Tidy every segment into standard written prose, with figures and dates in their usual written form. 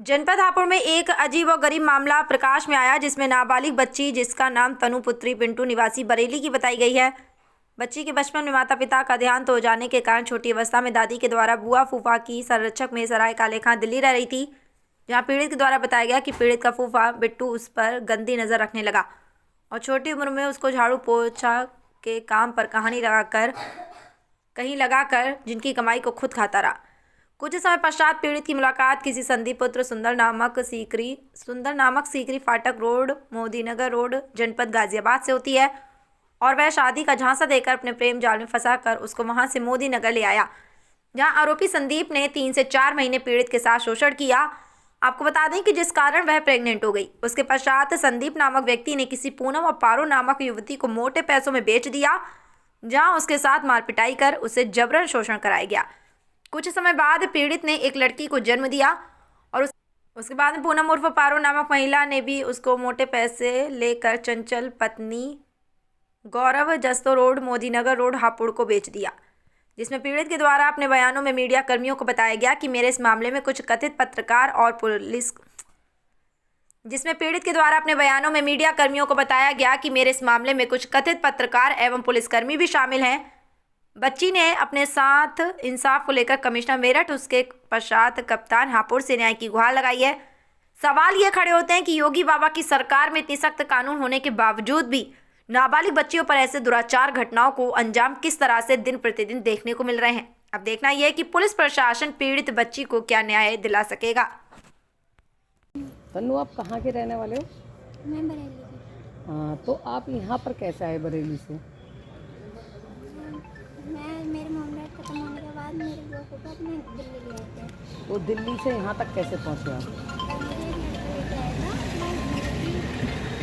जनपद हापुड़ में एक अजीब और गरीब मामला प्रकाश में आया, जिसमें नाबालिग बच्ची जिसका नाम तनु पुत्री पिंटू निवासी बरेली की बताई गई है। बच्ची के बचपन में माता पिता का देहांत हो जाने के कारण छोटी अवस्था में दादी के द्वारा बुआ फूफा की संरक्षक में सराय काले खां दिल्ली रह रही थी, जहां पीड़ित के द्वारा बताया गया कि पीड़ित का फूफा बिट्टू उस पर गंदी नज़र रखने लगा और छोटी उम्र में उसको झाड़ू पोछा के काम पर कहीं लगाकर जिनकी कमाई को खुद खाता रहा। कुछ समय पश्चात पीड़ित की मुलाकात किसी संदीप पुत्र सुंदर नामक सीकरी फाटक रोड, मोदीनगर रोड, जनपद गाजियाबाद से होती है और वह शादी का झांसा देकर अपने प्रेम जाल में फंसाकर उसको वहां से मोदीनगर ले आया, जहां आरोपी संदीप ने 3 से 4 महीने पीड़ित के साथ शोषण किया। आपको बता दें कि जिस कारण वह प्रेग्नेंट हो गई। उसके पश्चात संदीप नामक व्यक्ति ने किसी पूनम और पारो नामक युवती को मोटे पैसों में बेच दिया, जहां उसके साथ मारपिटाई कर उसे जबरन शोषण कराया गया। कुछ समय बाद पीड़ित ने एक लड़की को जन्म दिया और उसके बाद में पूनम उर्फ पारो नामक महिला ने भी उसको मोटे पैसे लेकर चंचल पत्नी गौरव जस्तो रोड, मोदीनगर रोड, हापुड़ को बेच दिया, जिसमें पीड़ित के द्वारा अपने बयानों में मीडिया कर्मियों को बताया गया कि मेरे इस मामले में कुछ कथित पत्रकार एवं पुलिसकर्मी भी शामिल हैं। बच्ची ने अपने साथ इंसाफ को लेकर कमिश्नर मेरठ, उसके पश्चात कप्तान हापुड़ से न्याय की गुहार लगाई है। सवाल ये खड़े होते हैं कि योगी बाबा की सरकार में इतनी सख्त कानून होने के बावजूद भी नाबालिग बच्चियों पर ऐसे दुराचार घटनाओं को अंजाम किस तरह से दिन प्रतिदिन देखने को मिल रहे हैं। अब देखना यह है कि पुलिस प्रशासन पीड़ित बच्ची को क्या न्याय दिला सकेगा। तन्नू, आप कहाँ के रहने वाले हो? मैं बरेली की। हाँ, तो आप यहाँ पर कैसे आए बरेली से? मेरे मॉम डैड खत्म होने के बाद मेरे बुआ को अपने दिल्ली ले आए थे। तो दिल्ली से यहाँ तक कैसे पहुँचे आप?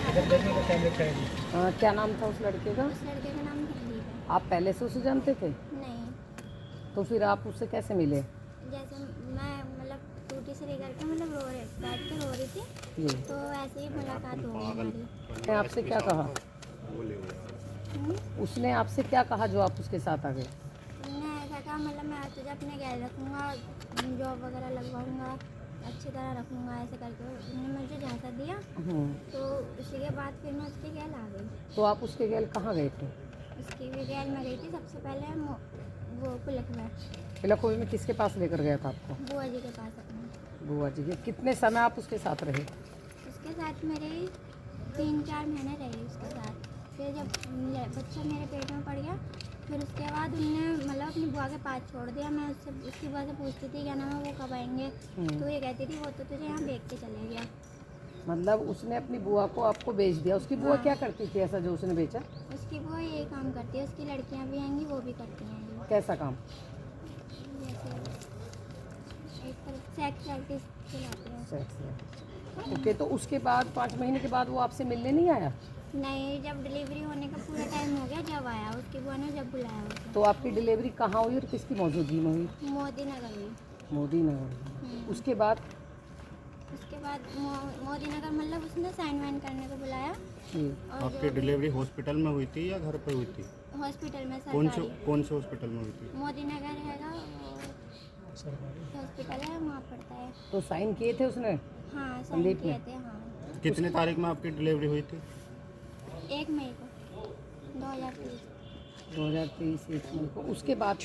और मुझे एक लड़का लेके आया था। क्या नाम था उस लड़के का? उस लड़के का नाम दिल्ली है। आप पहले से उसे जानते थे? नहीं, तो फिर आप उससे कैसे मिले? जैसे मैं टूटी से लेकर के बैठ के रो रही थी, तो ऐसे ही मुलाकात हो गई हमारी। उसने आपसे क्या कहा? उसने आपसे क्या कहा जो आप उसके साथ आ गए? मैंने ऐसा कहा, मैं तुझे अपने गैर रखूँगा, जॉब वगैरह लगवाऊँगा, अच्छी तरह रखूँगा, ऐसे करके उन्होंने मुझे झांसा दिया। तो उसी के बाद फिर मैं उसके गैल आ गई। तो आप उसके गैल कहाँ गए थे? उसकी भी गैल में गई थी सबसे पहले वो पिलखोई में किसके पास लेकर गया था आपको? बुआ जी के पास अपने। बुआ जी के। कितने समय आप उसके साथ रहे? उसके साथ मेरे 3-4 महीने रहे उसके साथ। फिर जब बच्चा मेरे पेट में पड़ गया, फिर उसके बाद उन्होंने अपनी बुआ के पास छोड़ दिया। मैं उसकी बुआ से पूछती थी क्या नाम है, वो कब आएंगे, तो ये कहती थी वो तो तुझे यहाँ देख के चले गया। मतलब उसने अपनी बुआ को आपको बेच दिया। उसकी बुआ क्या करती थी ऐसा जो उसने बेचा? उसकी बुआ ये काम करती है, उसकी लड़कियाँ भी आएंगी, वो भी करती हैं। कैसा काम? जैसे एक सेक्स प्रैक्टिस खिलाते हैं। ओके, तो उसके बाद 5 महीने के बाद वो आपसे मिलने नहीं आया? नहीं, जब डिलीवरी होने का पूरा टाइम हो गया जब आया, उसकी बुआ ने जब बुलाया उसे। तो आपकी डिलीवरी कहाँ हुई और किसकी मौजूदगी में हुई? मोदीनगर में। मोदीनगर। उसके बाद मोदीनगर उसने साइन वाइन करने को बुलाया। आपकी डिलीवरी हॉस्पिटल में हुई थी या घर पे हुई थी? हॉस्पिटल में। कौन से हॉस्पिटल में हुई थी? मोदीनगर हैगा हॉस्पिटल है, वहाँ पड़ता है। तो साइन किए थे उसने? हाँ, साइन किए थे। हाँ। कितने तारीख में आपकी डिलीवरी हुई थी? 1 मई को 2023। 2023 1 मई को। उसके बाद क्या